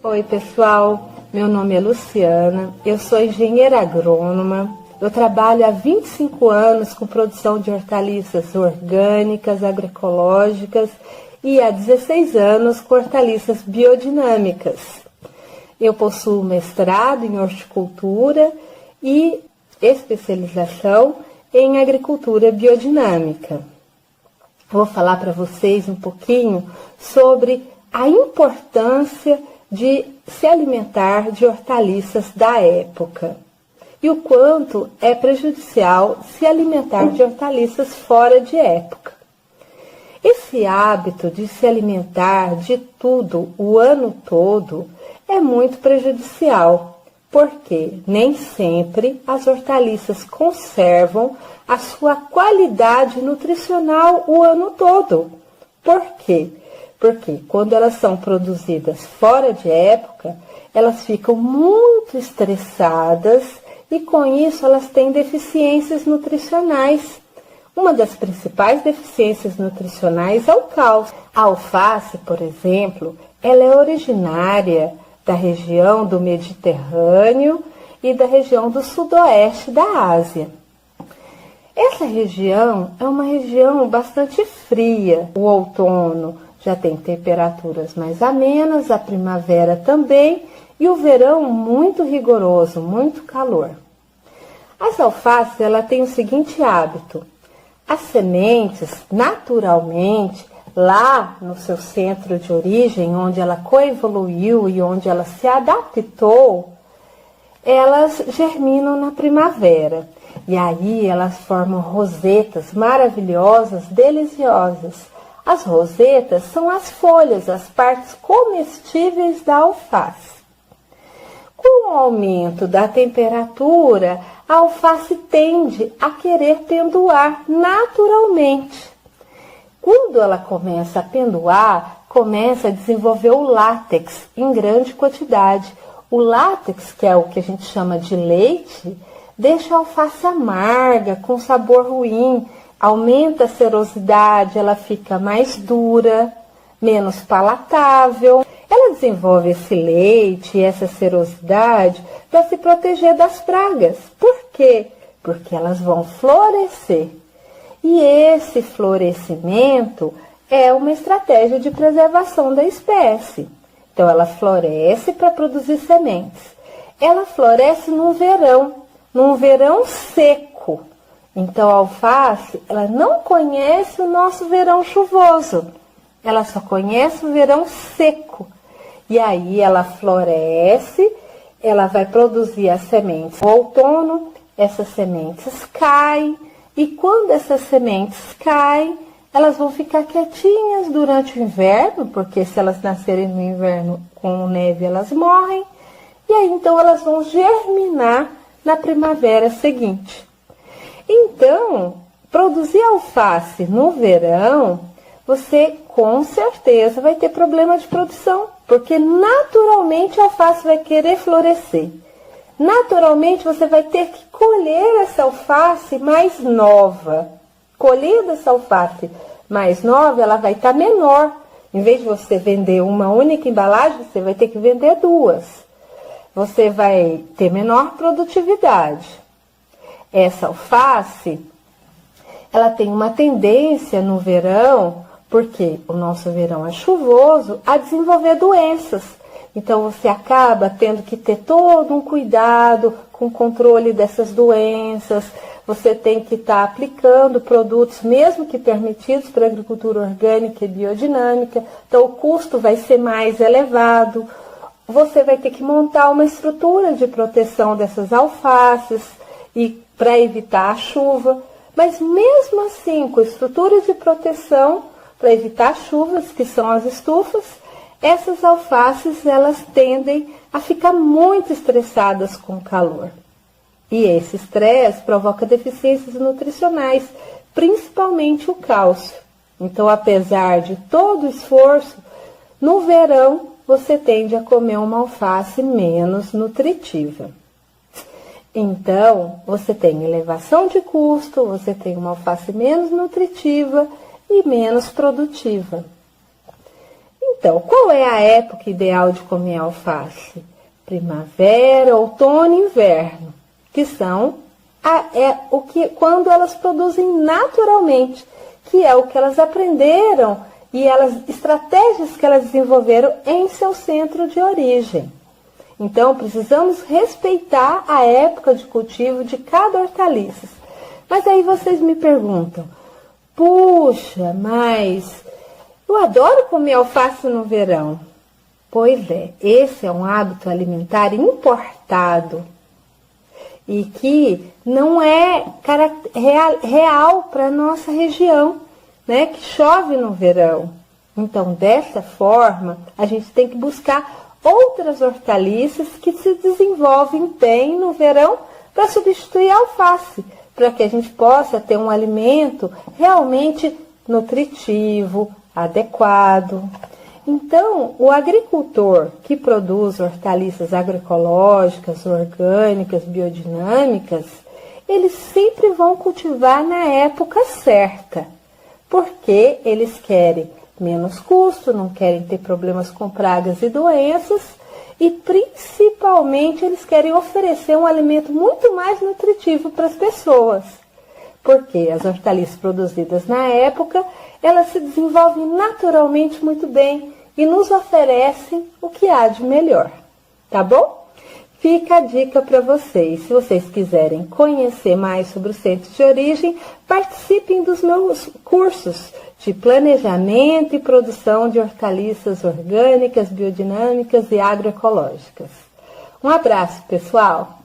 Oi pessoal, meu nome é Luciana, eu sou engenheira agrônoma, eu trabalho há 25 anos com produção de hortaliças orgânicas, agroecológicas e há 16 anos com hortaliças biodinâmicas. Eu possuo mestrado em horticultura e especialização em agricultura biodinâmica. Vou falar para vocês um pouquinho sobre a importância de se alimentar de hortaliças da época e o quanto é prejudicial se alimentar de hortaliças fora de época. Esse hábito de se alimentar de tudo o ano todo é muito prejudicial, porque nem sempre as hortaliças conservam a sua qualidade nutricional o ano todo. Por quê? Porque quando elas são produzidas fora de época, elas ficam muito estressadas e com isso elas têm deficiências nutricionais. Uma das principais deficiências nutricionais é o cálcio. A alface, por exemplo, ela é originária da região do Mediterrâneo e da região do sudoeste da Ásia. Essa região é uma região bastante fria. O outono já tem temperaturas mais amenas, a primavera também, e o verão muito rigoroso, muito calor. As alfaces, ela tem o seguinte hábito: as sementes, naturalmente, lá no seu centro de origem, onde ela coevoluiu e onde ela se adaptou, elas germinam na primavera. E aí elas formam rosetas maravilhosas, deliciosas. As rosetas são as folhas, as partes comestíveis da alface. Com o aumento da temperatura, a alface tende a querer pendoar naturalmente. Quando ela começa a pendoar, começa a desenvolver o látex em grande quantidade. O látex, que é o que a gente chama de leite, deixa a alface amarga, com sabor ruim, aumenta a serosidade, ela fica mais dura, menos palatável. Ela desenvolve esse leite e essa serosidade para se proteger das pragas. Por quê? Porque elas vão florescer. E esse florescimento é uma estratégia de preservação da espécie. Então, ela floresce para produzir sementes. Ela floresce num verão seco. Então, a alface, ela não conhece o nosso verão chuvoso. Ela só conhece o verão seco. E aí, ela floresce, ela vai produzir as sementes. No outono, essas sementes caem. E quando essas sementes caem, elas vão ficar quietinhas durante o inverno, porque se elas nascerem no inverno com neve, elas morrem. E aí, então, elas vão germinar na primavera seguinte. Então, produzir alface no verão, você com certeza vai ter problema de produção, porque naturalmente a alface vai querer florescer. Naturalmente você vai ter que colher essa alface mais nova. Colhida essa alface mais nova, ela vai estar menor. Em vez de você vender uma única embalagem, você vai ter que vender duas. Você vai ter menor produtividade. Essa alface, ela tem uma tendência no verão, porque o nosso verão é chuvoso, a desenvolver doenças. Então, você acaba tendo que ter todo um cuidado com o controle dessas doenças. Você tem que estar aplicando produtos, mesmo que permitidos para a agricultura orgânica e biodinâmica. Então, o custo vai ser mais elevado. Você vai ter que montar uma estrutura de proteção dessas alfaces e para evitar a chuva. Mas, mesmo assim, com estrutura de proteção para evitar chuvas, que são as estufas, essas alfaces, elas tendem a ficar muito estressadas com o calor. E esse estresse provoca deficiências nutricionais, principalmente o cálcio. Então, apesar de todo o esforço, no verão você tende a comer uma alface menos nutritiva. Então, você tem elevação de custo, você tem uma alface menos nutritiva e menos produtiva. Então, qual é a época ideal de comer alface? Primavera, outono e inverno, que são quando elas produzem naturalmente, que é o que elas aprenderam e estratégias que elas desenvolveram em seu centro de origem. Então, precisamos respeitar a época de cultivo de cada hortaliça. Mas aí vocês me perguntam, puxa, mas eu adoro comer alface no verão. Pois é, esse é um hábito alimentar importado e que não é real para a nossa região, né, que chove no verão. Então, dessa forma, a gente tem que buscar outras hortaliças que se desenvolvem bem no verão para substituir a alface, para que a gente possa ter um alimento realmente nutritivo, adequado. Então, o agricultor que produz hortaliças agroecológicas, orgânicas, biodinâmicas, eles sempre vão cultivar na época certa, porque eles querem menos custo, não querem ter problemas com pragas e doenças e, principalmente, eles querem oferecer um alimento muito mais nutritivo para as pessoas, porque as hortaliças produzidas na época, elas se desenvolvem naturalmente muito bem e nos oferecem o que há de melhor, tá bom? Fica a dica para vocês. Se vocês quiserem conhecer mais sobre o centro de origem, participem dos meus cursos de planejamento e produção de hortaliças orgânicas, biodinâmicas e agroecológicas. Um abraço, pessoal!